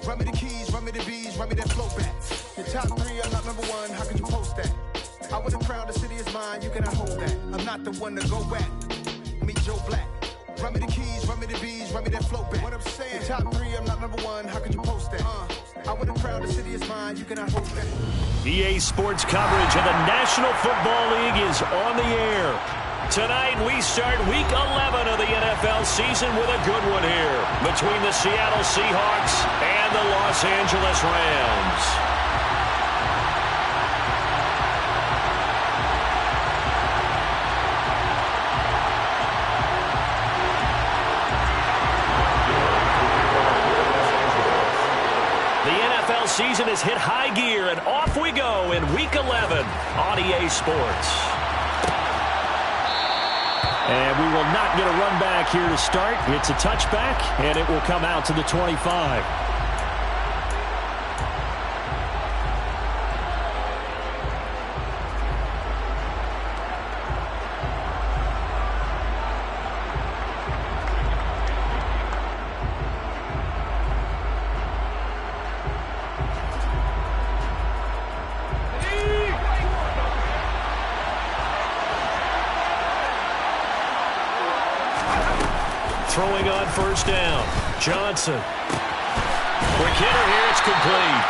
Run me the keys, run me the bees, run me that flow back. Your top 3, I'm not number 1, how could you post that? I would have crowned the city is mine, you cannot hold that. I'm not the one to go back. Meet Joe Black. Run me the keys, run me the bees, run me that flow back. What I'm saying, your top 3, I'm not number 1, how could you post that? I would have crowned the city is mine, you cannot hold that. EA Sports coverage of the National Football League is on the air. Tonight we start Week 11 of the NFL season with a good one here between the Seattle Seahawks and the Los Angeles Rams. Season has hit high gear, and off we go in Week 11 on EA Sports. And we will not get a run back here to start. It's a touchback, and it will come out to the 25. Throwing on first down. Johnson. Quick hitter here. It's complete.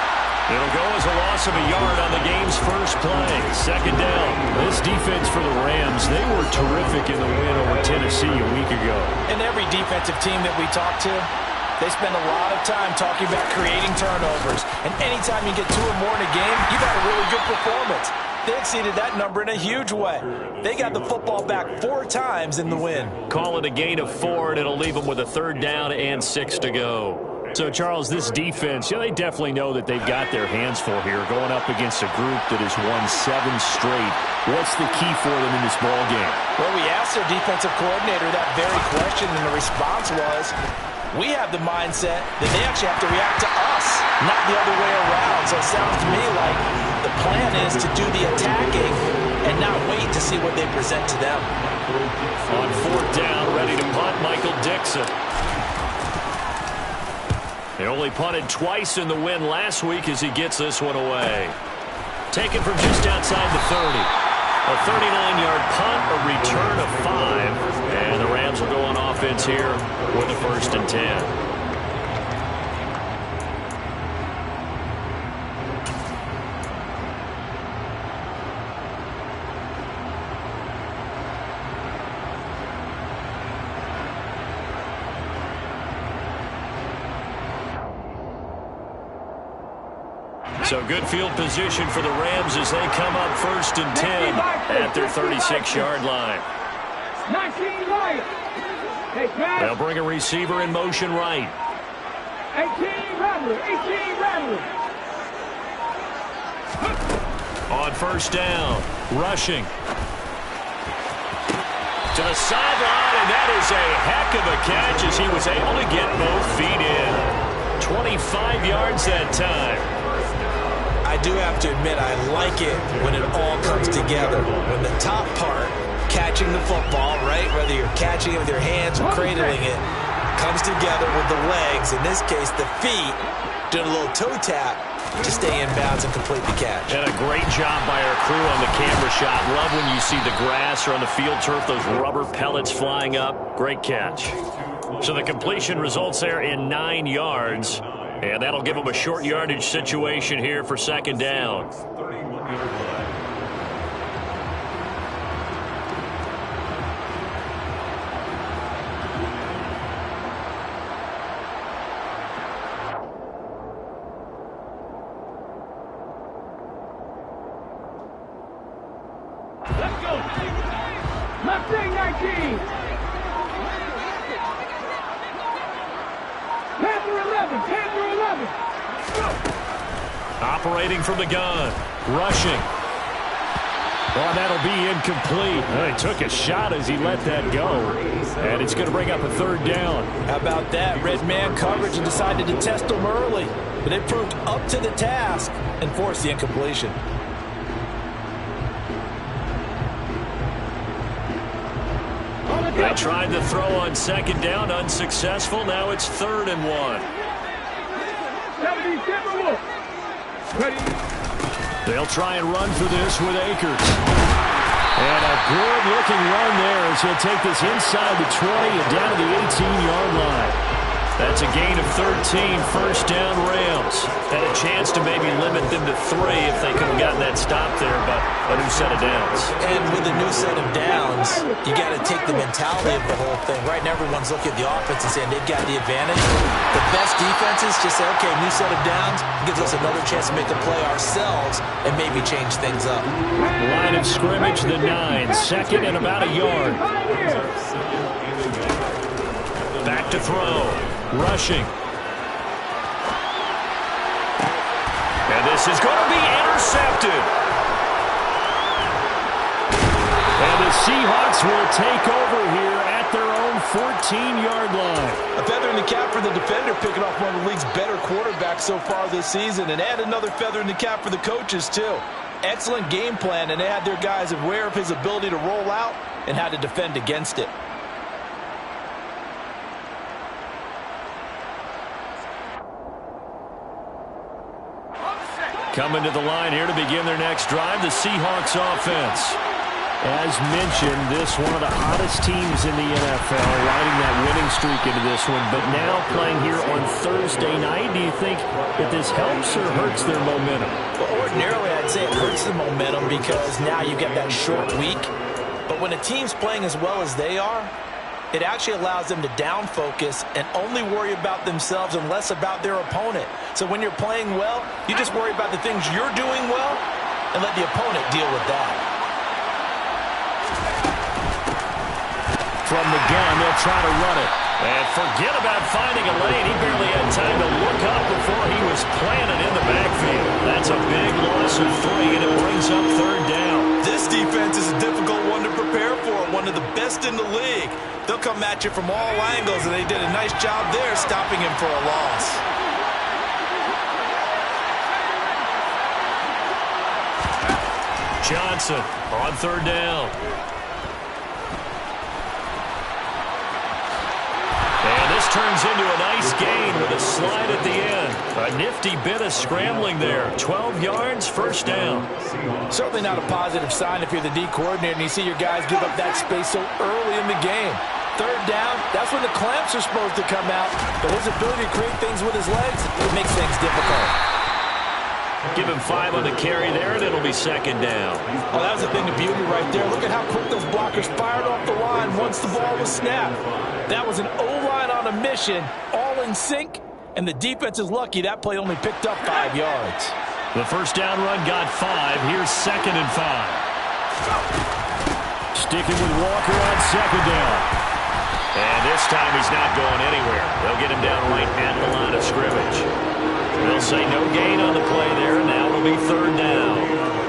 It'll go as a loss of a yard on the game's first play. Second down. This defense for the Rams, they were terrific in the win over Tennessee a week ago. And every defensive team that we talk to, they spend a lot of time talking about creating turnovers. And anytime you get 2 or more in a game, you've had a really good performance. They exceeded that number in a huge way. They got the football back 4 times in the win. Call it a gain of 4, and it'll leave them with a 3rd down and 6 to go. So, Charles, this defense, they definitely know that they've got their hands full here, going up against a group that has won 7 straight. What's the key for them in this ball game? Well, we asked their defensive coordinator that very question, and the response was, we have the mindset that they actually have to react to us, not the other way around. So it sounds to me like the plan is to do the attacking and not wait to see what they present to them. On 4th down, ready to punt, Michael Dixon. They only punted twice in the win last week as he gets this one away. Taken from just outside the 30. A 39-yard punt, a return of 5. And the Rams will go on offense here with a 1st and 10. So good field position for the Rams as they come up 1st and 10 at their 36-yard line. They'll bring a receiver in motion right. 18 Rattler. On 1st down, rushing. To the sideline, and that is a heck of a catch as he was able to get both feet in. 25 yards that time. I do have to admit, I like it when it all comes together. When the top part, catching the football, right, whether you're catching it with your hands or cradling it, comes together with the legs, in this case the feet, doing a little toe tap to stay in bounds and complete the catch. And a great job by our crew on the camera shot. Love when you see the grass or on the field turf, those rubber pellets flying up. Great catch. So the completion results there in 9 yards. And that'll give them a short yardage situation here for 2nd down. Let's go. Left wing 19. Panther 11. Operating from the gun. Rushing. Well, that'll be incomplete. He took a shot as he let that go. And it's going to bring up a 3rd down. How about that? Red man coverage and decided to test them early. But they proved up to the task and forced the incompletion. They tried to throw on 2nd down, unsuccessful. Now it's 3rd and 1. Ready. They'll try and run for this with Akers. And a good-looking run there as he'll take this inside the 20 and down to the 18-yard line. That's a gain of 13, first down Rams. Had a chance to maybe limit them to 3 if they could have gotten that stop there, but a new set of downs. And with a new set of downs, you got to take the mentality of the whole thing. Right now, everyone's looking at the offense and saying they've got the advantage. The best defenses just say, okay, new set of downs, gives us another chance to make a play ourselves and maybe change things up. Line of scrimmage, the 9, second and about a yard. Back to throw. Rushing. And this is going to be intercepted. And the Seahawks will take over here at their own 14-yard line. A feather in the cap for the defender, picking off one of the league's better quarterbacks so far this season, and add another feather in the cap for the coaches, too. Excellent game plan, and they had their guys aware of his ability to roll out and how to defend against it. Coming to the line here to begin their next drive, the Seahawks offense. As mentioned, this one of the hottest teams in the NFL, riding that winning streak into this one, but now playing here on Thursday night. Do you think that this helps or hurts their momentum? Well, ordinarily, I'd say it hurts the momentum because now you get that short week. But when a team's playing as well as they are, it actually allows them to down focus and only worry about themselves and less about their opponent. So when you're playing well, you just worry about the things you're doing well and let the opponent deal with that. From the gun, they'll try to run it. And forget about finding a lane. He barely had time to look up before he was planted in the backfield. That's a big loss of 3, and it brings up third down. This defense is a difficult one to prepare for, one of the best in the league. They'll come at you from all angles, and they did a nice job there stopping him for a loss. Johnson on third down. And this turns into a nice gain with a slide at the end. A nifty bit of scrambling there. 12 yards, first down. Certainly not a positive sign if you're the D coordinator and you see your guys give up that space so early in the game. Third down, that's when the clamps are supposed to come out. But his ability to create things with his legs, it makes things difficult. Give him 5 on the carry there, and it'll be second down. Oh, that was a thing of beauty right there. Look at how quick those blockers fired off the line once the ball was snapped. That was an O-line on a mission, all in sync, and the defense is lucky that play only picked up 5 yards. The first down run got 5. Here's second and 5. Sticking with Walker on second down. And this time he's not going anywhere. They'll get him down right at the line of scrimmage. They'll say no gain on the play there, and now it'll be third down.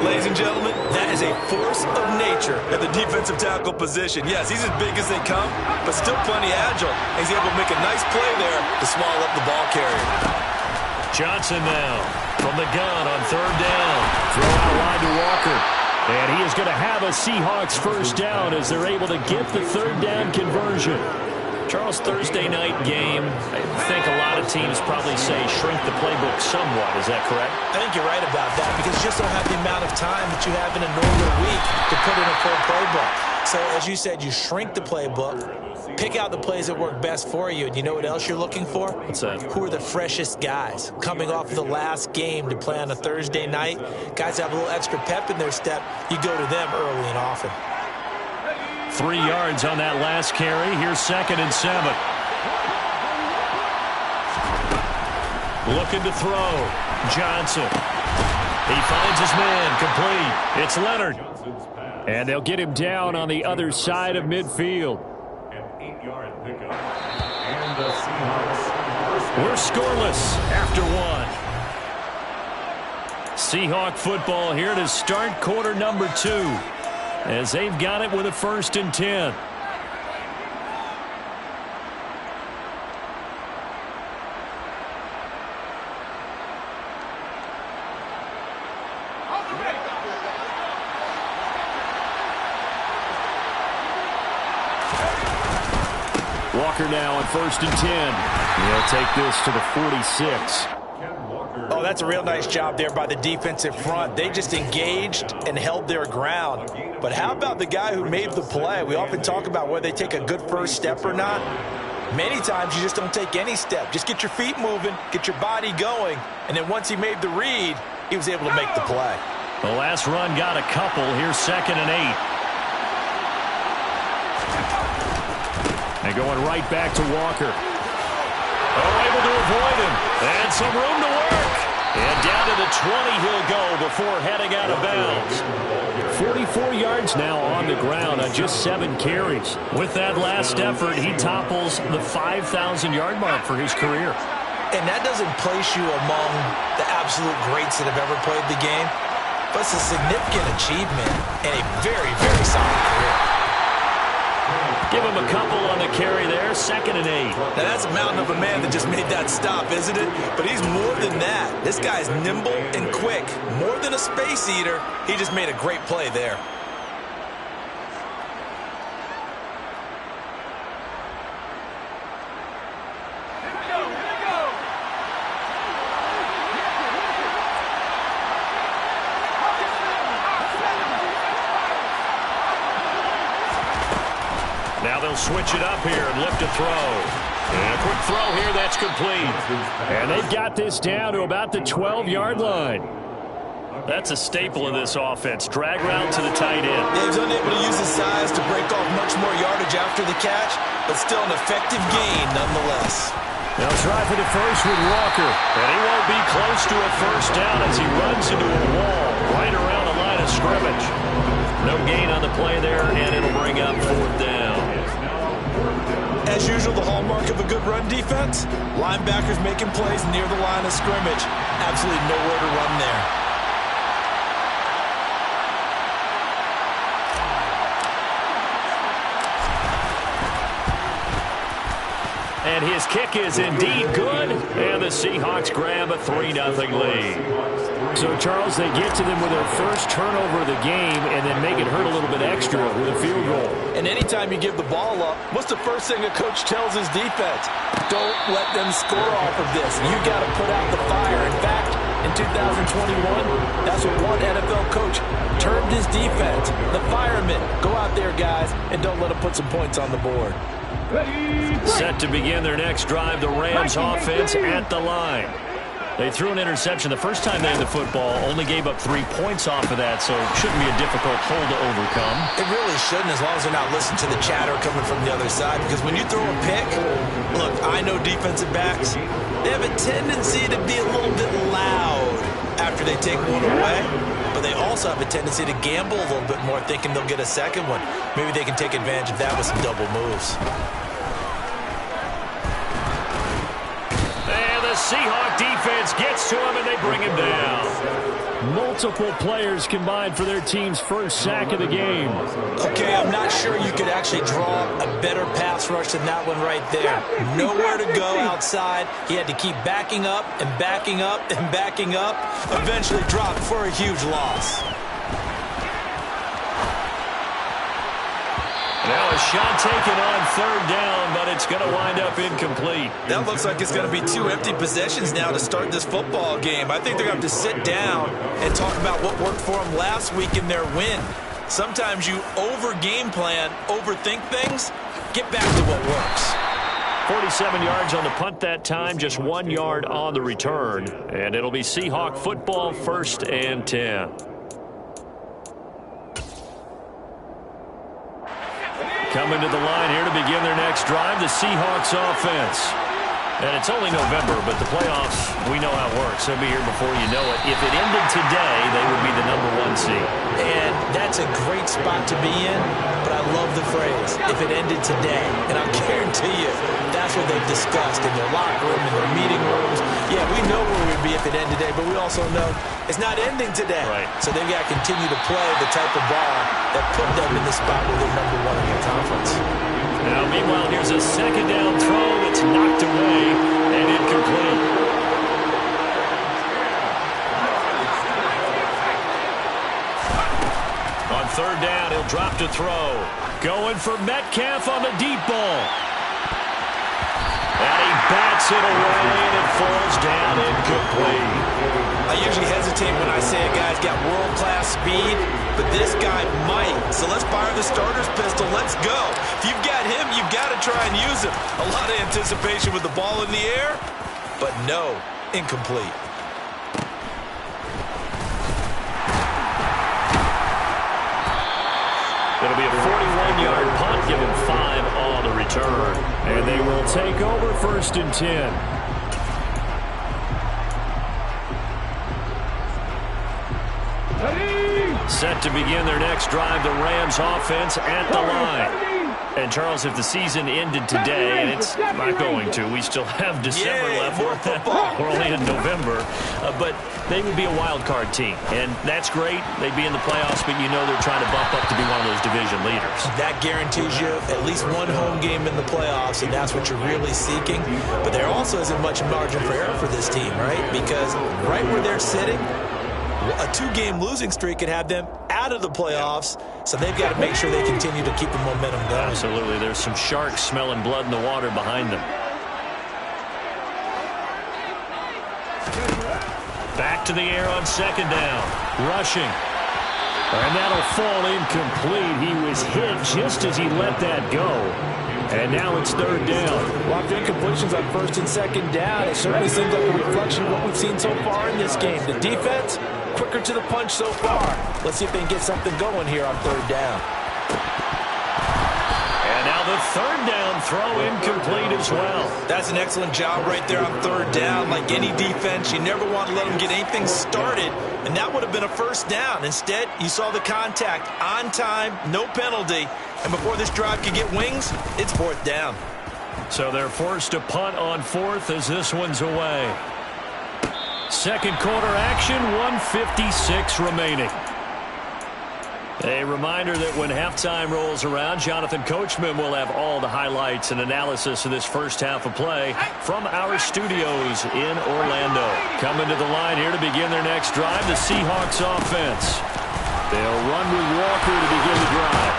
Ladies and gentlemen, that is a force of nature at the defensive tackle position. Yes, he's as big as they come, but still plenty agile. He's able to make a nice play there to swallow up the ball carrier. Johnson now from the gun on third down. Throw out wide to Walker. And he is going to have a Seahawks first down as they're able to get the third down conversion. Charles, Thursday night game, I think a lot of teams probably say shrink the playbook somewhat. Is that correct? I think you're right about that because you just don't have the amount of time that you have in a normal week to put in a full playbook. So, as you said, you shrink the playbook, pick out the plays that work best for you, and you know what else you're looking for? What's that? Who are the freshest guys coming off of the last game to play on a Thursday night? Guys have a little extra pep in their step. You go to them early and often. 3 yards on that last carry. Here's second and 7. Looking to throw. Johnson. He finds his man. Complete. It's Leonard. And they'll get him down on the other side of midfield. An 8-yard pickup. And the Seahawks. We're scoreless after 1. Seahawk football here to start quarter number 2. As they've got it with a first and 10. Walker now on first and 10. He'll take this to the 46. Walker Oh, that's a real nice job there by the defensive front. They just engaged and held their ground. But how about the guy who made the play? We often talk about whether they take a good first step or not. Many times you just don't take any step. Just get your feet moving, get your body going, and then once he made the read, he was able to make the play. The last run got a couple. Here's 2nd and 8. And going right back to Walker. Oh, able to avoid him. And some room to work. And down to the 20 he'll go before heading out of bounds. 44 yards now on the ground on just 7 carries. With that last effort, he topples the 5,000-yard mark for his career. And that doesn't place you among the absolute greats that have ever played the game, but it's a significant achievement and a very, very solid career. Give him a couple on the carry there, 2nd and 8. Now that's a mountain of a man that just made that stop, isn't it? But he's more than that. This guy's nimble and quick. More than a space eater, he just made a great play there. Now they'll switch it up here and look to throw. And a quick throw here, that's complete. And they've got this down to about the 12-yard line. That's a staple of this offense. Drag route to the tight end. Yeah, he was unable to use his size to break off much more yardage after the catch, but still an effective gain nonetheless. They'll try for the first with Walker. And he won't be close to a first down as he runs into a wall right around the line of scrimmage. No gain on the play there, and it'll bring up 4th down. As usual, the hallmark of a good run defense, linebackers making plays near the line of scrimmage. Absolutely nowhere to run there. And his kick is indeed good, and the Seahawks grab a 3-0 lead. So, Charles, they get to them with their first turnover of the game and then make it hurt a little bit extra with a field goal. And anytime you give the ball up, what's the first thing a coach tells his defense? Don't let them score off of this. You got to put out the fire. In fact, in 2021, that's what one NFL coach termed his defense. The firemen. Go out there, guys, and don't let them put some points on the board. Set to begin their next drive, the Rams offense at the line. They threw an interception the first time they had the football, only gave up 3 points off of that, so it shouldn't be a difficult hole to overcome. It really shouldn't, as long as they're not listening to the chatter coming from the other side, because when you throw a pick, look, I know defensive backs, they have a tendency to be a little bit loud after they take one away, but they also have a tendency to gamble a little bit more, thinking they'll get a second one. Maybe they can take advantage of that with some double moves. The Seahawk defense gets to him, and they bring him down. Multiple players combined for their team's first sack of the game. Okay, I'm not sure you could actually draw a better pass rush than that one right there. Nowhere to go outside. He had to keep backing up and backing up and backing up. Eventually dropped for a huge loss. Now a shot taken on 3rd down, but it's going to wind up incomplete. That looks like it's going to be 2 empty possessions now to start this football game. I think they're going to have to sit down and talk about what worked for them last week in their win. Sometimes you over-game plan, overthink things, get back to what works. 47 yards on the punt that time, just 1 yard on the return. And it'll be Seahawk football, 1st and 10. Coming to the line here to begin their next drive, the Seahawks offense. And it's only November, but the playoffs, we know how it works. They'll be here before you know it. If it ended today, they would be the #1 seed. And that's a great spot to be in, but I love the phrase, if it ended today. And I'll guarantee you, that's what they've discussed in their locker room, in their meeting rooms. Yeah, we know where we'd be if it ended today, but we also know it's not ending today. Right. So they've got to continue to play the type of ball that put them in the spot where they're #1 in the conference. Now, meanwhile, here's a 2nd down throw that's knocked away and incomplete. On 3rd down, he'll drop to throw. Going for Metcalf on the deep ball. And he bats it away, and it falls down incomplete. I usually hesitate when I say a guy's got world-class speed, but this guy might. So let's fire the starter's pistol. Let's go. If you've got him, you've got to try and use him. A lot of anticipation with the ball in the air, but no, incomplete. It'll be a 41-yard punt, give him 5 on the return. And they will take over 1st and 10. Set to begin their next drive, the Rams offense at the line. And, Charles, if the season ended today, and it's not going to, we still have December left. We're only in November. But they would be a wild card team, and that's great. They'd be in the playoffs, but you know they're trying to bump up to be one of those division leaders. That guarantees you at least one home game in the playoffs, and that's what you're really seeking. But there also isn't much margin for error for this team, right? Because right where they're sitting, a 2-game losing streak could have them out of the playoffs, so they've got to make sure they continue to keep the momentum going. Absolutely. There's some sharks smelling blood in the water behind them. Back to the air on 2nd down. Rushing. And that'll fall incomplete. He was hit just as he let that go. And now it's 3rd down. Well, after incompletions on 1st and 2nd down, it certainly seems like a reflection of what we've seen so far in this game. The defense, quicker to the punch so far. Let's see if they can get something going here on 3rd down. And now the 3rd down throw incomplete as well. That's an excellent job right there on 3rd down. Like any defense, you never want to let them get anything started, and that would have been a 1st down. Instead, you saw the contact on time, no penalty, and before this drive could get wings, it's 4th down. So they're forced to punt on 4th as this one's away. 2nd quarter action, 1:56 remaining. A reminder that when halftime rolls around, Jonathan Coachman will have all the highlights and analysis of this first half of play from our studios in Orlando. Coming to the line here to begin their next drive, the Seahawks offense. They'll run with Walker to begin the drive.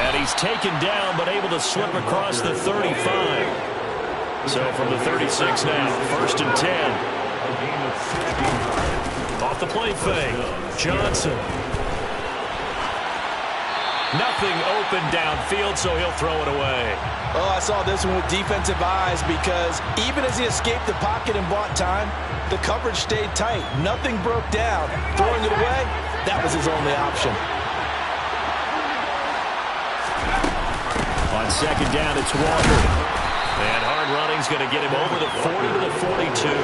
And he's taken down but able to slip across the 35. So from the 36 now, 1st and 10. Off the play fake, Johnson. Nothing open downfield, so he'll throw it away. Oh, I saw this one with defensive eyes because even as he escaped the pocket and bought time, the coverage stayed tight. Nothing broke down. Throwing it away, that was his only option. On 2nd down, it's Walker. And hard running's going to get him over the 40 to the 42.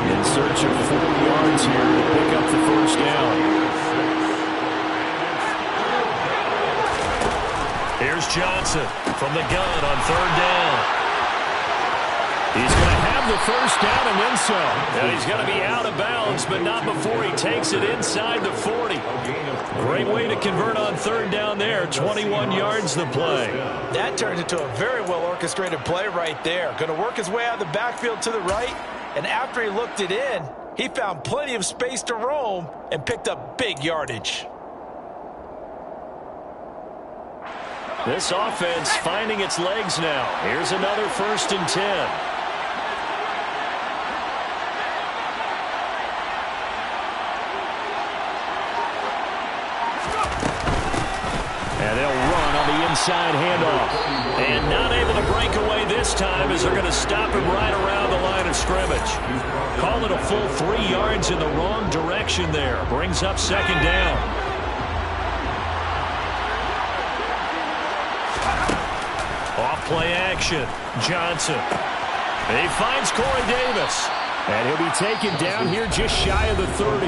In search of 4 yards here to pick up the 1st down. Here's Johnson from the gun on 3rd down. He's going to have the 1st down and then some. And he's going to be out of bounds, but not before he takes it inside the 40. Great way to convert on 3rd down there. 21 yards the play. That turns into a very well-orchestrated play right there. Going to work his way out of the backfield to the right, and after he looked it in, he found plenty of space to roam and picked up big yardage. This offense finding its legs now. Here's another 1st and 10. And they'll run on the inside handoff. And not able to break away this time as they're going to stop him right around the line of scrimmage. Call it a full 3 yards in the wrong direction there. Brings up 2nd down. Off-play action. Johnson. He finds Corey Davis. And he'll be taken down here just shy of the 30.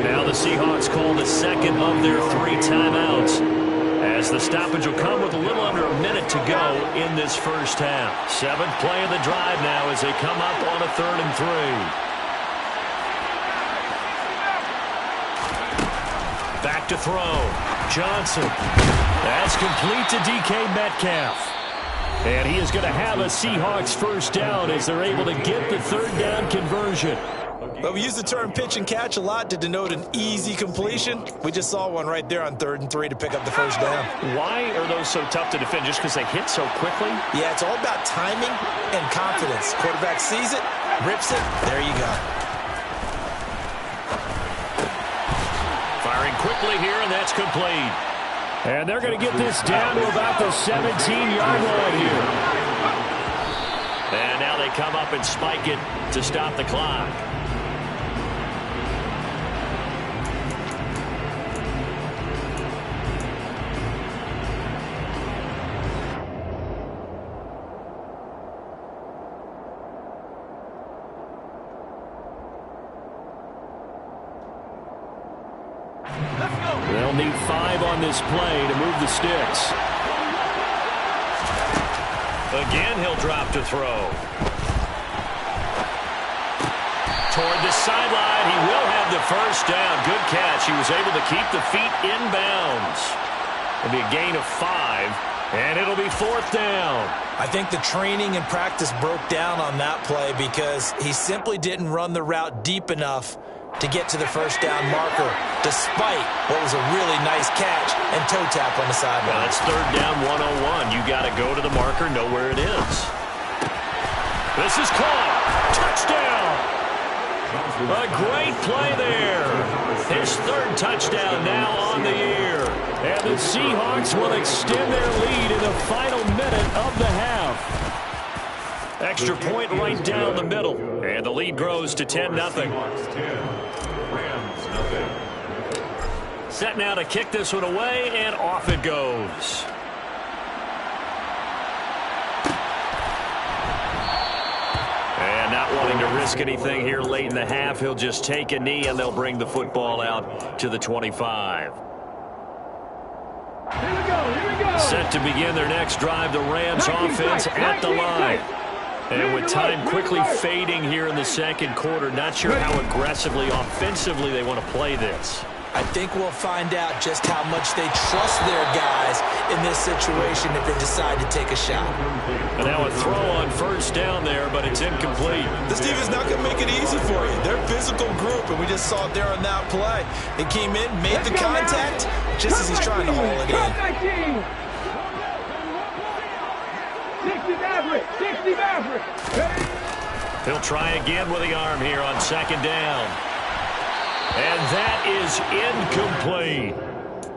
Now the Seahawks call the 2nd of their 3 timeouts, as the stoppage will come with a little under a minute to go in this first half. 7th play of the drive now as they come up on a 3rd and 3. Back to throw. Johnson. That's complete to DK Metcalf. And he is going to have a Seahawks 1st down as they're able to get the 3rd down conversion. Well, we use the term pitch and catch a lot to denote an easy completion. We just saw one right there on 3rd and 3 to pick up the first down. Why are those so tough to defend? Just because they hit so quickly? Yeah, it's all about timing and confidence. Quarterback sees it, rips it, there you go. Firing quickly here, and that's complete. And they're going to get this down to about the 17-yard line here. And now they come up and spike it to stop the clock. They'll need 5 on this play to move the sticks. Again, he'll drop to throw. Toward the sideline, he will have the first down. Good catch. He was able to keep the feet in bounds. It'll be a gain of 5, and it'll be 4th down. I think the training and practice broke down on that play because he simply didn't run the route deep enough to get to the first down marker, despite what was a really nice catch and toe tap on the sideline. Well, it's 3rd down 101. You got to go to the marker, know where it is. This is caught. Touchdown. A great play there. His 3rd touchdown now on the year. And the Seahawks will extend their lead in the final minute of the half. Extra point right down the middle. And the lead grows to 10-0. Set now to kick this one away, and off it goes. And not wanting to risk anything here late in the half, he'll just take a knee, and they'll bring the football out to the 25. Here we go. Set to begin their next drive, the Rams offense at the line. And with time quickly fading here in the second quarter, not sure how aggressively, offensively they want to play this. I think we'll find out just how much they trust their guys in this situation if they decide to take a shot. And now a throw on 1st down there, but it's incomplete. This defense is not going to make it easy for you. They're a physical group, and we just saw it there on that play. He came in, made the contact, just as he's trying to haul it in. 60 Maverick. He'll try again with the arm here on 2nd down. And that is incomplete.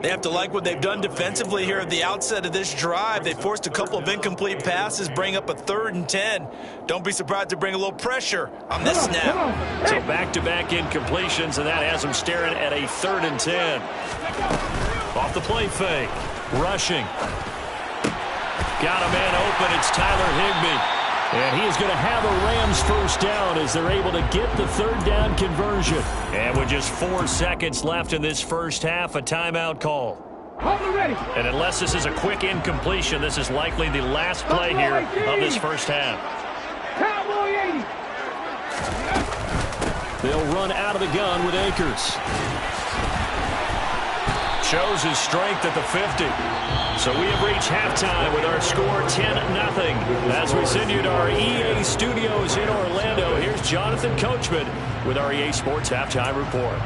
They have to like what they've done defensively here at the outset of this drive. They forced a couple of incomplete passes, bring up a 3rd and 10. Don't be surprised to bring a little pressure on this snap. So back-to-back incompletions, and that has them staring at a 3rd and 10. Off the play fake. Rushing. Got a man open. It's Tyler Higbee. And he is going to have a Rams first down as they're able to get the 3rd down conversion. And with just 4 seconds left in this first half, a timeout call. And unless this is a quick incompletion, this is likely the last play here of this first half. They'll run out of the gun with Akers. Shows his strength at the 50. So we have reached halftime with our score 10-0. As we send you to our EA studios in Orlando, here's Jonathan Coachman with our EA Sports Halftime Report.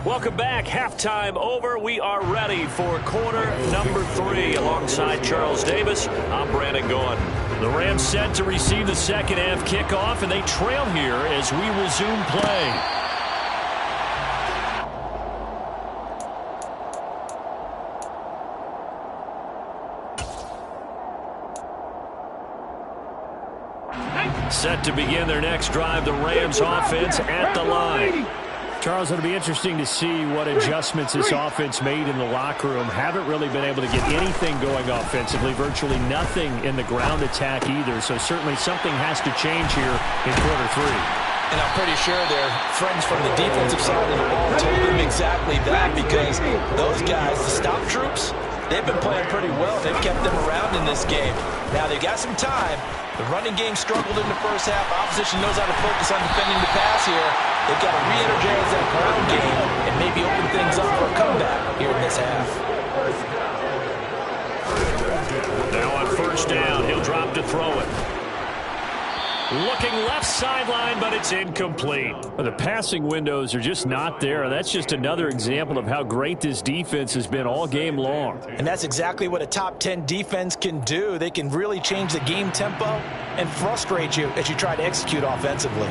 Welcome back. Halftime over. We are ready for quarter number 3. Alongside Charles Davis, I'm Brandon Gordon. The Rams set to receive the second half kickoff, and they trail here as we resume play. Set to begin their next drive, the Rams offense at the line. Charles, it'll be interesting to see what adjustments this offense made in the locker room. Haven't really been able to get anything going offensively, virtually nothing in the ground attack either. So certainly something has to change here in quarter 3. And I'm pretty sure their friends from the defensive side of the ball told them exactly that, because those guys, the stop troops, they've been playing pretty well. They've kept them around in this game. Now they've got some time. The running game struggled in the first half. Opposition knows how to focus on defending the pass here. They've got to re-energize that ground game and maybe open things up for a comeback here in this half. first down. He'll drop to throw it. Looking left sideline, but it's incomplete. Well, the passing windows are just not there. That's just another example of how great this defense has been all game long. And that's exactly what a top 10 defense can do. They can really change the game tempo and frustrate you as you try to execute offensively.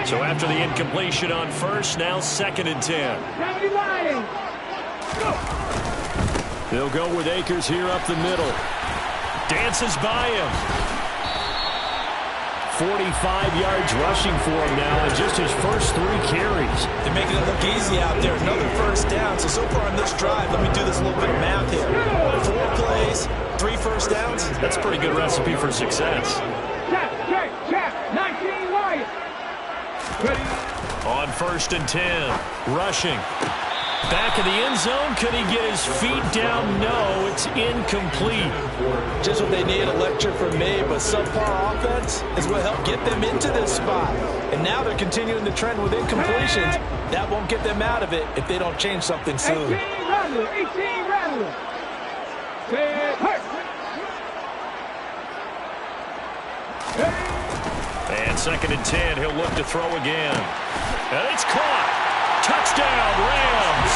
So after the incompletion on first, now 2nd and 10. They'll go with Akers here up the middle. Dances by him. 45 yards rushing for him now in just his first 3 carries. They're making it look easy out there. Another first down. So far on this drive, let me do this little bit of math here. 4 plays, 3 first downs. That's a pretty good recipe for success. Check. 19 Wyatt. On 1st and 10, rushing. Back in the end zone. Could he get his feet down? No, it's incomplete. Just what they need, a lecture from me, but subpar offense is what helped get them into this spot. And now they're continuing the trend with incompletions. That won't get them out of it if they don't change something soon. 18 Rattler. And 2nd and 10, he'll look to throw again. And it's caught. Touchdown, Rams.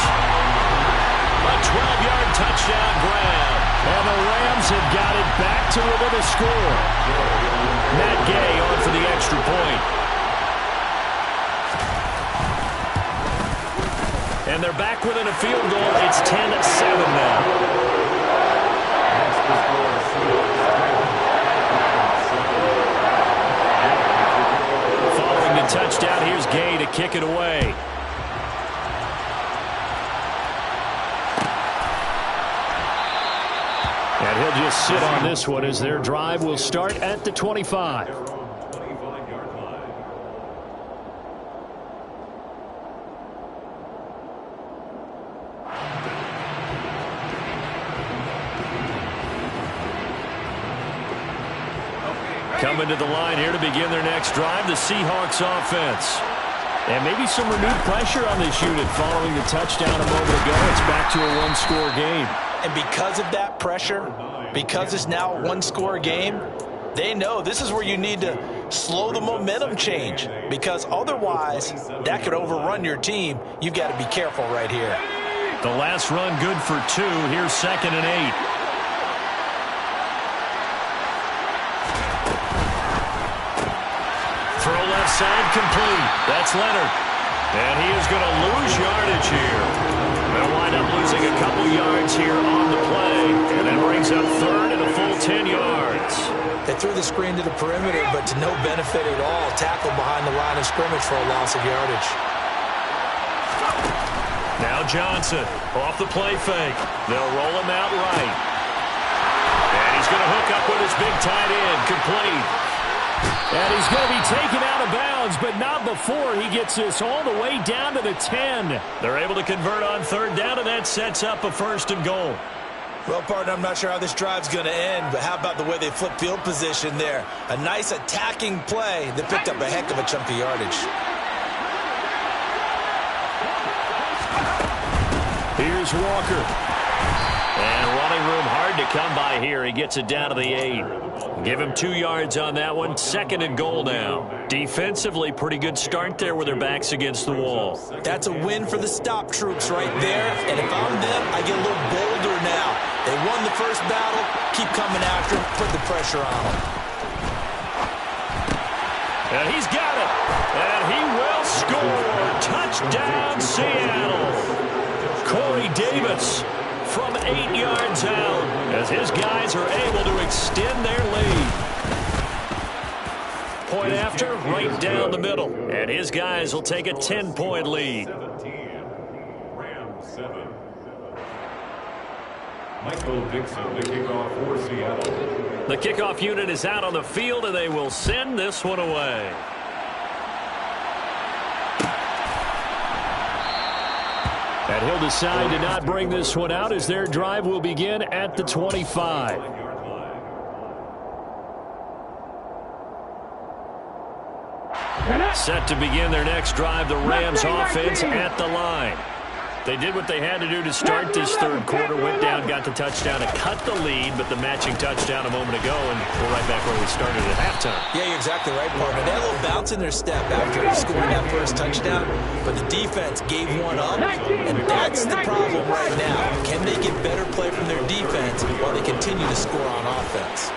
A 12-yard touchdown grab. And the Rams have got it back to within a score. Matt Gay on for the extra point. And they're back within a field goal. It's 10-7 now. Following the touchdown, here's Gay to kick it away. And he'll just sit on this one as their drive will start at the 25. Coming to the line here to begin their next drive, the Seahawks offense. And maybe some renewed pressure on this unit following the touchdown a moment ago. It's back to a one-score game. And because of that pressure, because it's now a one-score game, they know this is where you need to slow the momentum change, because otherwise that could overrun your team. You've got to be careful right here. The last run good for 2. Here's 2nd and 8. Throw left side complete. That's Leonard. And he is going to lose yardage here. They'll wind up losing a couple yards here on the play. And that brings up 3rd and a full 10 yards. They threw the screen to the perimeter, but to no benefit at all. Tackle behind the line of scrimmage for a loss of yardage. Now Johnson off the play fake. They'll roll him out right. And he's going to hook up with his big tight end. Complete. And he's going to be taken out of bounds, but not before he gets this all the way down to the 10. They're able to convert on 3rd down, and that sets up a 1st and goal. Well, partner, I'm not sure how this drive's going to end, but how about the way they flip field position there? A nice attacking play that picked up a heck of a chunk of yardage. Here's Walker. And running room hard to come by here. He gets it down to the 8. Give him 2 yards on that one. 2nd and goal now. Defensively, pretty good start there with their backs against the wall. That's a win for the stop troops right there. And if I'm them, I get a little bolder now. They won the first battle. Keep coming after them. Put the pressure on them. And he's got it. And he will score. Touchdown, Seattle. Corey Davis from 8 yards out as his guys are able to extend their lead. Point after, right down the middle. And his guys will take a 10-point lead. 17, Rams 7. Michael Dixon, the kickoff for Seattle. The kickoff unit is out on the field, and they will send this one away. And he'll decide to not bring this one out as their drive will begin at the 25. Set to begin their next drive, the Rams offense at the line. They did what they had to do to start this third quarter. Went down, got the touchdown, and cut the lead, but the matching touchdown a moment ago, and we're right back where we started at halftime. Yeah, you're exactly right, partner. They had a little bounce in their step after scoring that first touchdown, but the defense gave one up, and that's the problem right now. Can they get better play from their defense while they continue to score on offense?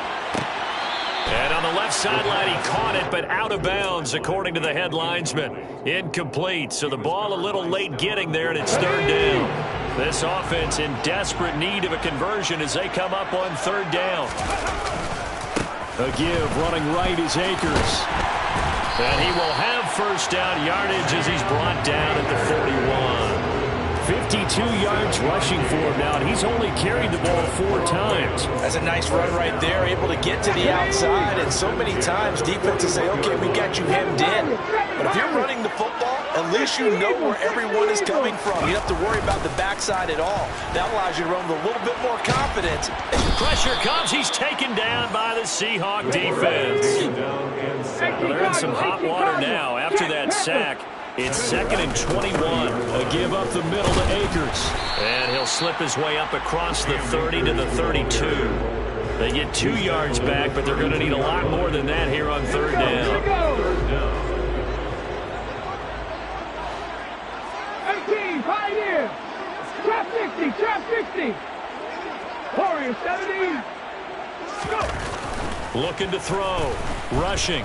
And on the left sideline, he caught it, but out of bounds, according to the head linesman. Incomplete, so the ball a little late getting there, and it's third down. This offense in desperate need of a conversion as they come up on third down. A give, running right is Akers. And he will have first down yardage as he's brought down at the 41. 52 yards rushing for him now, and he's only carried the ball 4 times. That's a nice run right there, able to get to the outside, and so many times defenses say, okay, we got you hemmed in. But if you're running the football, at least you know where everyone is coming from. You don't have to worry about the backside at all. That allows you to run with a little bit more confidence. Pressure comes. He's taken down by the Seahawk defense. They're in some hot water now after that sack. It's 2nd and 21. A give up the middle to Akers. And he'll slip his way up across the 30 to the 32. They get 2 yards back, but they're going to need a lot more than that here on third down. 18, Pioneer. Trap 60, trap 60. Warrior 70. Go. Looking to throw. Rushing.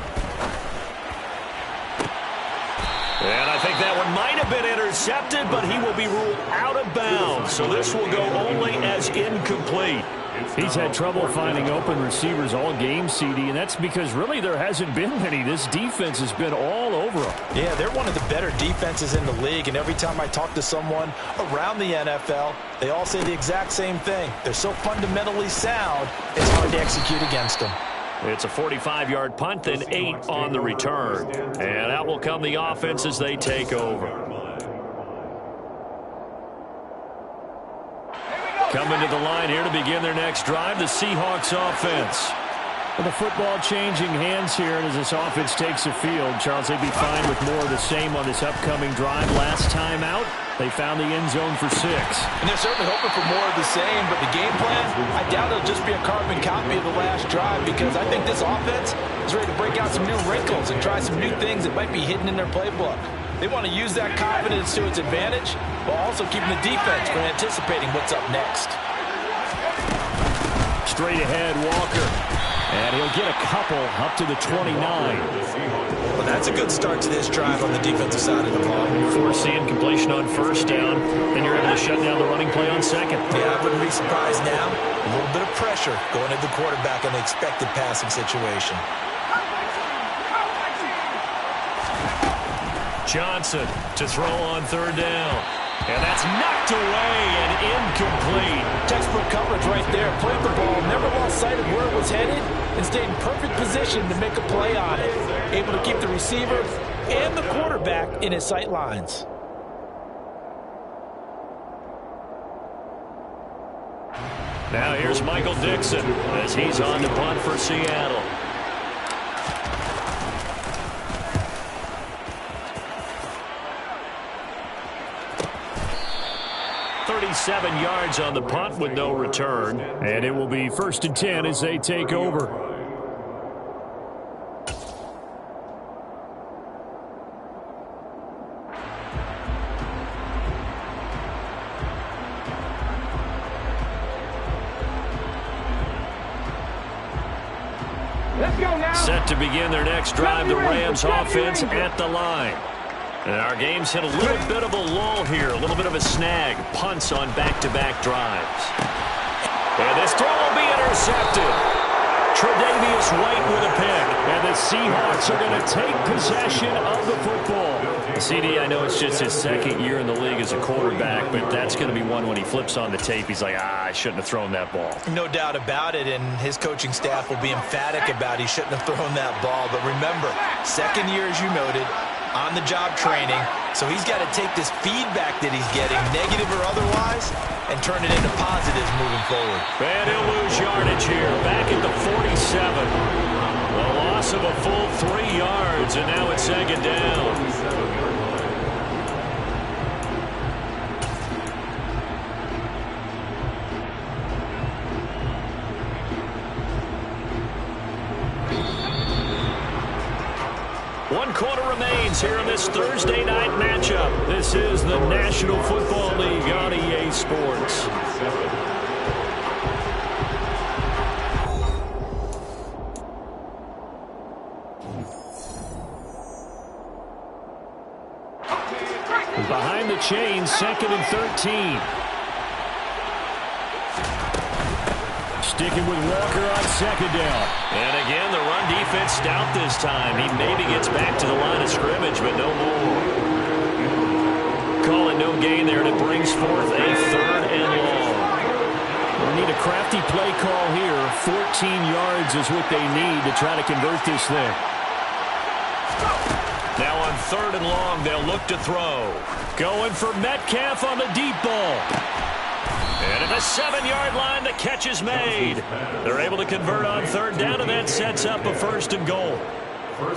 And I think that one might have been intercepted, but he will be ruled out of bounds. So this will go only as incomplete. He's had trouble finding open receivers all game, CD, and that's because really there hasn't been many. This defense has been all over them. Yeah, they're one of the better defenses in the league, and every time I talk to someone around the NFL, they all say the exact same thing. They're so fundamentally sound, it's hard to execute against them. It's a 45-yard punt, then 8 on the return. And out will come the offense as they take over. Coming to the line here to begin their next drive, the Seahawks offense. With the football changing hands here, and as this offense takes the field, Charles, they'd be fine with more of the same on this upcoming drive. Last time out, they found the end zone for 6. And they're certainly hoping for more of the same, but the game plan, I doubt it'll just be a carbon copy of the last drive, because I think this offense is ready to break out some new wrinkles and try some new things that might be hidden in their playbook. They want to use that confidence to its advantage, while also keeping the defense from anticipating what's up next. Straight ahead, Walker. And he'll get a couple up to the 29. Well, that's a good start to this drive on the defensive side of the ball. Forcing completion on first down, then you're able to shut down the running play on second. Yeah, I wouldn't be surprised now. A little bit of pressure going at the quarterback in the expected passing situation. Johnson to throw on third down. And that's knocked away and incomplete. Textbook coverage right there. Played the ball, never lost sight of where it was headed, and stayed in perfect position to make a play on it. Able to keep the receiver and the quarterback in his sight lines. Now here's Michael Dixon as he's on to punt for Seattle. 37 yards on the punt with no return. And it will be 1st and 10 as they take over. Let's go now. Set to begin their next drive, the Rams offense at the line. And our game's hit a little bit of a lull here, a little bit of a snag. Punts on back-to-back drives. And this throw will be intercepted. Tre'Davious White with a pick. And the Seahawks are going to take possession of the football. CD, I know it's just his 2nd year in the league as a quarterback, but that's going to be one when he flips on the tape. He's like, I shouldn't have thrown that ball. No doubt about it, and his coaching staff will be emphatic about he shouldn't have thrown that ball. But remember, 2nd year, as you noted, on-the-job training, so he's got to take this feedback that he's getting, negative or otherwise, and turn it into positives moving forward. And he'll lose yardage here, back at the 47. A loss of a full 3 yards, and now it's 2nd down. 1 quarter remains here in this Thursday night matchup. This is the National Football League on EA Sports. Behind the chains, 2nd and 13. Sticking with Walker on 2nd down. And again, the run defense stout this time. He maybe gets back to the line of scrimmage, but no more. Call it no gain there, and it brings forth a 3rd and long. We need a crafty play call here. 14 yards is what they need to try to convert this thing. Now on 3rd and long, they'll look to throw. Going for Metcalf on the deep ball. And at the 7-yard line, the catch is made. They're able to convert on 3rd down, and that sets up a 1st and goal.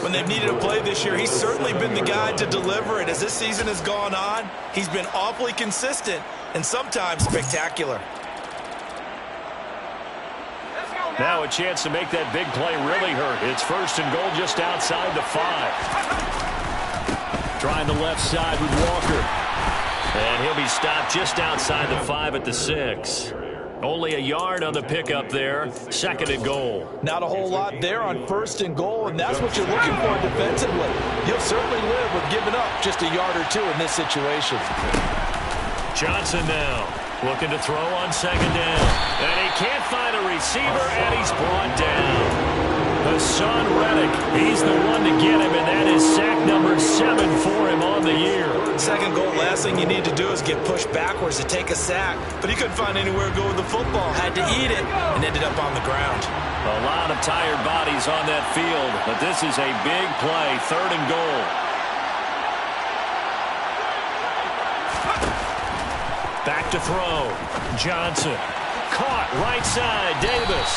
When they've needed a play this year, he's certainly been the guy to deliver it. As this season has gone on, he's been awfully consistent and sometimes spectacular. Now a chance to make that big play really hurt. It's 1st and goal just outside the 5. Trying the left side with Walker. And he'll be stopped just outside the 5 at the 6. Only a yard on the pickup there. 2nd and goal. Not a whole lot there on 1st and goal, and that's what you're looking for defensively. You'll certainly live with giving up just a yard or 2 in this situation. Johnson now looking to throw on 2nd down. And he can't find a receiver, and he's brought down. Hassan Reddick, he's the one to get him, and that is sack number 7 for him on the year. 2nd goal, last thing you need to do is get pushed backwards to take a sack. But he couldn't find anywhere to go with the football. Had to eat it and ended up on the ground. A lot of tired bodies on that field, but this is a big play, 3rd and goal. Back to throw. Johnson. Caught right side. Davis.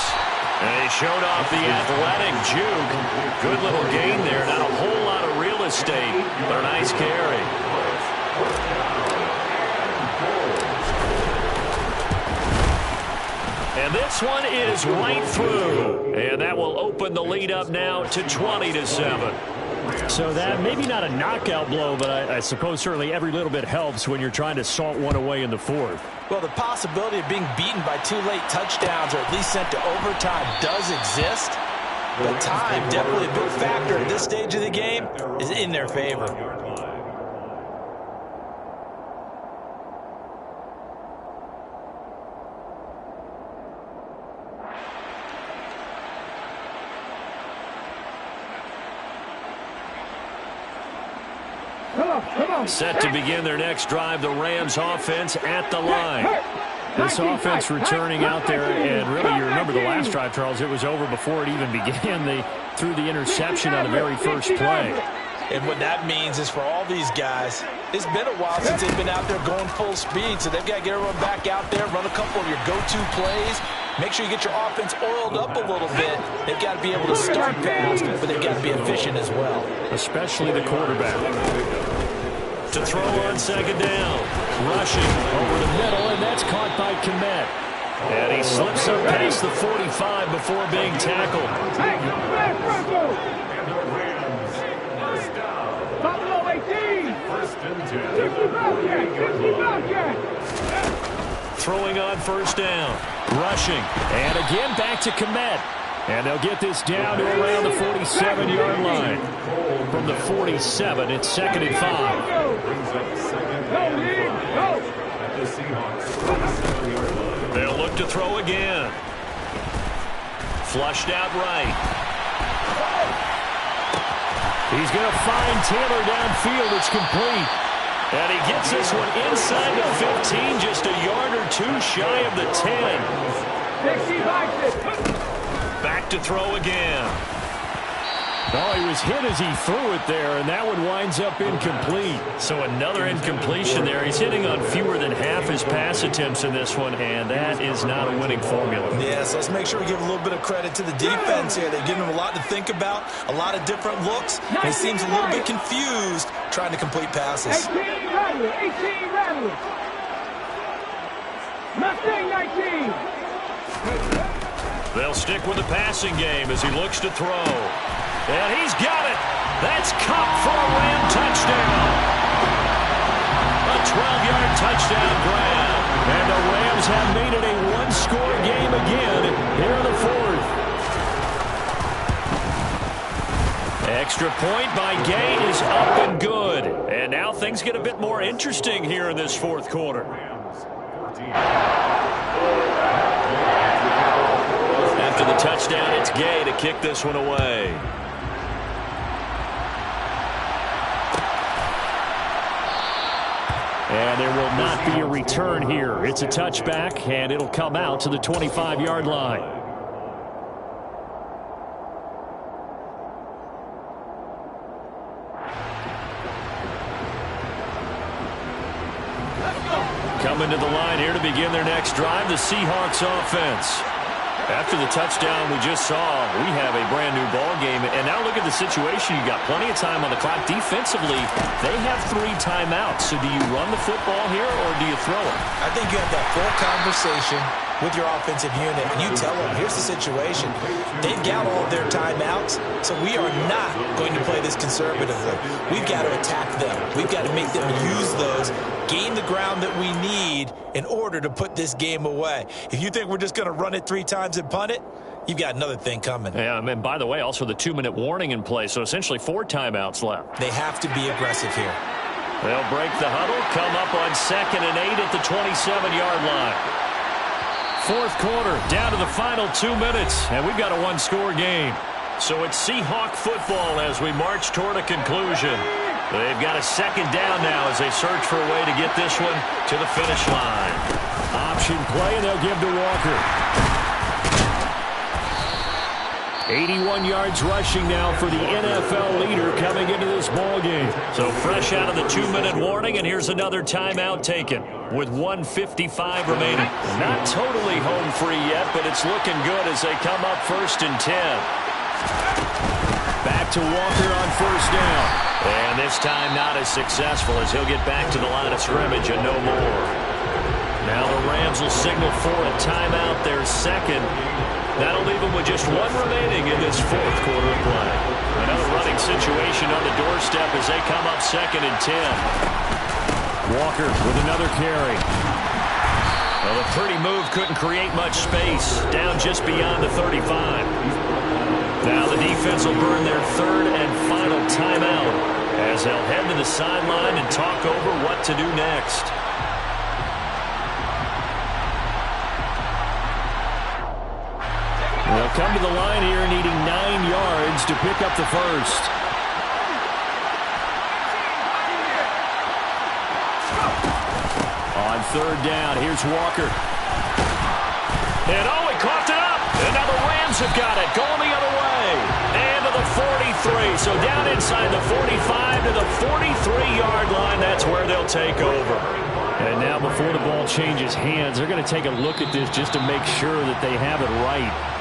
And he showed off the athletic juke. Good little gain there. Not a whole lot of real estate, but a nice carry. And this one is right through. And that will open the lead up now to 20-7. So that maybe not a knockout blow, but I suppose certainly every little bit helps when you're trying to salt one away in the 4th. Well, the possibility of being beaten by 2 late touchdowns or at least sent to overtime does exist. But time, definitely a big factor at this stage of the game, is in their favor. Set to begin their next drive, the Rams offense at the line. This offense returning out there, and really you remember the last drive, Charles, it was over before it even began. They threw the interception on the very first play. And what that means is for all these guys, it's been a while since they've been out there going full speed, so they've got to get everyone back out there, run a couple of your go-to plays, make sure you get your offense oiled up a little bit. They've got to be able to start fast, but they've got to be efficient as well. Especially the quarterback. To throw on 2nd down. Rushing over the middle, and that's caught by Kmet. And he slips up past the 45 before being tackled. Buffalo 18. Throwing on 1st down. Rushing. And again back to Kmet. And they'll get this down to around the 47-yard line. From the 47, it's 2nd and 5. They'll look to throw again. Flushed out right. He's going to find Taylor downfield. It's complete. And he gets this one inside the 15, just a yard or 2 shy of the 10. Back to throw again. Oh, he was hit as he threw it there, and that one winds up incomplete. So another incompletion there. He's hitting on fewer than half his pass attempts in this one, and that is not a winning formula. Yeah, so let's make sure we give a little bit of credit to the defense here. They've given him a lot to think about, a lot of different looks. And he seems a little bit confused trying to complete passes. 18 rattlers. Mustang 19. They'll stick with the passing game as he looks to throw. And he's got it. That's Cup for a Ram touchdown. A 12-yard touchdown grab. And the Rams have made it a one-score game again here in the fourth. Extra point by Gay is up and good. And now things get a bit more interesting here in this fourth quarter. After the touchdown, it's Gay to kick this one away. And there will not be a return here. It's a touchback, and it'll come out to the 25-yard line. Coming to the line here to begin their next drive, the Seahawks offense. After the touchdown we just saw, we have a brand-new ball game. And now look at the situation. You've got plenty of time on the clock. Defensively, they have 3 timeouts. So do you run the football here or do you throw it? I think you have that full conversation with your offensive unit, and you tell them, here's the situation. They've got all of their timeouts, so we are not going to play this conservatively. We've got to attack them. We've got to make them use those, gain the ground that we need in order to put this game away. If you think we're just going to run it 3 times and punt it, you've got another thing coming. Yeah, and by the way, also the 2-minute warning in place, so essentially 4 timeouts left. They have to be aggressive here. They'll break the huddle, come up on 2nd and 8 at the 27-yard line. Fourth quarter, down to the final 2 minutes, and we've got a one-score game. So it's Seahawk football as we march toward a conclusion. They've got a 2nd down now as they search for a way to get this one to the finish line. Option play, and they'll give to Walker. 81 yards rushing now for the NFL leader coming into this ball game. So fresh out of the 2-minute warning, and here's another timeout taken with 1:55 remaining. Not totally home free yet, but it's looking good as they come up 1st and 10. Back to Walker on 1st down. And this time not as successful as he'll get back to the line of scrimmage and no more. Now the Rams will signal for a timeout, their 2nd. That'll leave them with just 1 remaining in this fourth quarter of play. Another running situation on the doorstep as they come up 2nd and 10. Walker with another carry. Well, a pretty move couldn't create much space. Down just beyond the 35. Now the defense will burn their 3rd and final timeout as they'll head to the sideline and talk over what to do next. They'll come to the line here needing 9 yards to pick up the 1st. On 3rd down, here's Walker. And oh, he coughed it up. And now the Rams have got it, going the other way. And to the 43. So down inside the 45 to the 43-yard line. That's where they'll take over. And now before the ball changes hands, they're going to take a look at this just to make sure that they have it right.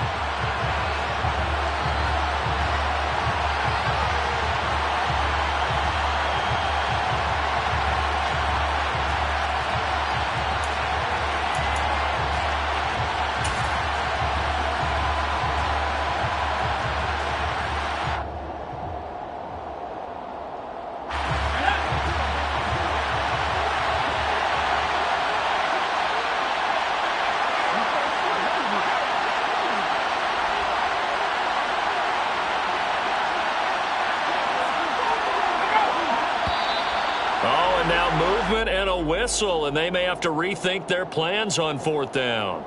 And a whistle, and they may have to rethink their plans on 4th down.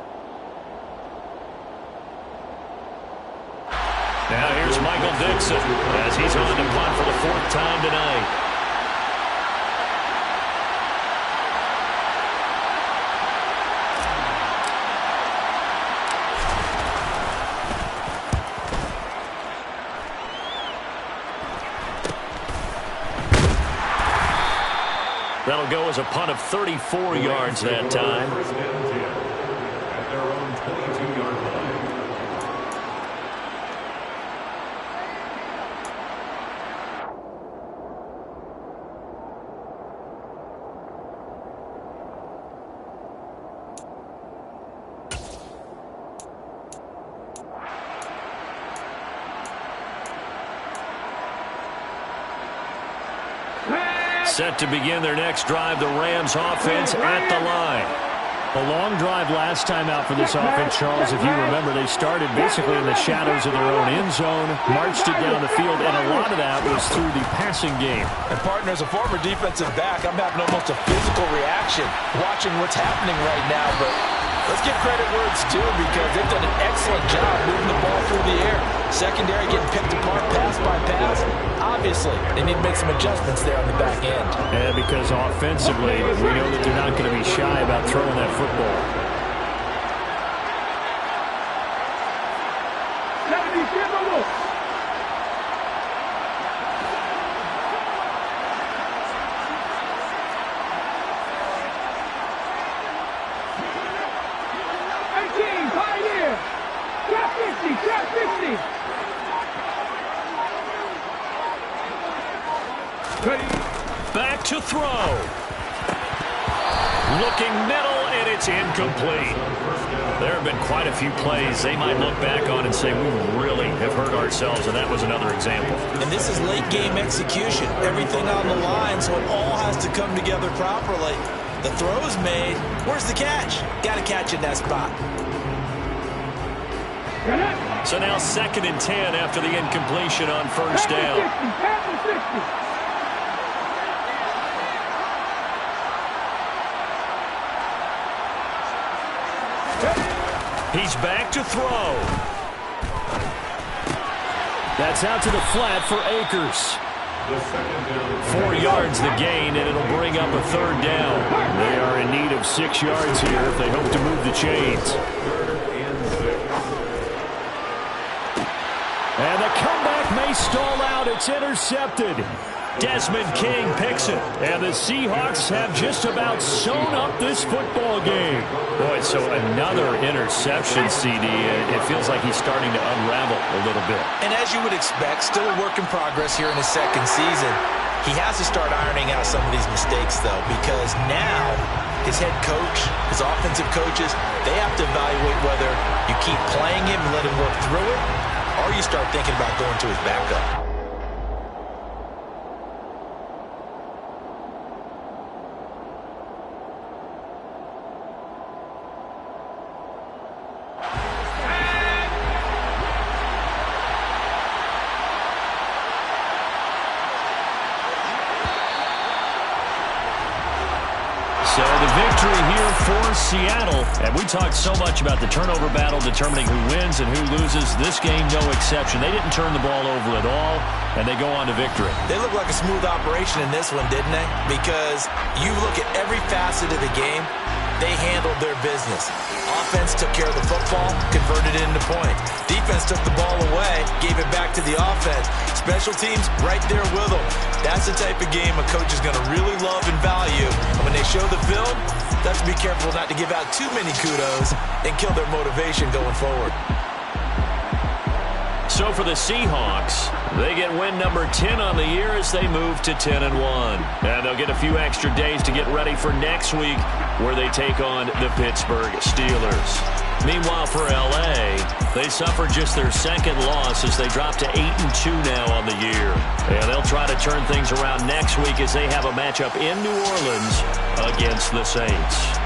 Now here's Michael Dixon as he's on to punt for the 4th time tonight. That'll go as a punt of 34 yards that time. At their own 22-yard line. Set to begin their next drive, the Rams offense at the line. A long drive last time out for this offense, Charles. If you remember, they started basically in the shadows of their own end zone, marched it down the field, and a lot of that was through the passing game. And, partner, as a former defensive back, I'm having almost a physical reaction watching what's happening right now. But let's give credit where it's due because they've done an excellent job moving the ball through the air. Secondary getting picked apart pass by pass. Obviously, they need to make some adjustments there on the back end. Yeah, because offensively, we know that they're not going to be shy about throwing that football. 18, Pioneer. Trap 50, trap 50. Back to throw. Looking middle, and it's incomplete. There have been quite a few plays they might look back on and say, we really have hurt ourselves, and that was another example. And this is late-game execution. Everything on the line, so it all has to come together properly. The throw's made. Where's the catch? Got to catch in that spot. So now 2nd and 10 after the incompletion on first down. He's back to throw. That's out to the flat for Akers. 4 yards the gain, and it'll bring up a 3rd down. They are in need of 6 yards here if they hope to move the chains. And the comeback may stall out. It's intercepted. Desmond King picks it. And the Seahawks have just about sewn up this football game. Boy, so another interception, CD. It feels like he's starting to unravel a little bit. And as you would expect, still a work in progress here in his 2nd season. He has to start ironing out some of these mistakes, though, because now his head coach, his offensive coaches, they have to evaluate whether you keep playing him and let him work through it, or you start thinking about going to his backup. So the victory here for Seattle. And we talked so much about the turnover battle determining who wins and who loses. This game, no exception. They didn't turn the ball over at all, and they go on to victory. They look like a smooth operation in this one, didn't they? Because you look at every facet of the game, they handled their business. Offense took care of the football, converted it into points. Defense took the ball away, gave it back to the offense. Special teams right there with them. That's the type of game a coach is going to really love and value. And when they show the film, they have to be careful not to give out too many kudos and kill their motivation going forward. So for the Seahawks, they get win number 10 on the year as they move to 10-1. And they'll get a few extra days to get ready for next week where they take on the Pittsburgh Steelers. Meanwhile, for L.A., they suffered just their 2nd loss as they drop to 8-2 now on the year. And they'll try to turn things around next week as they have a matchup in New Orleans against the Saints.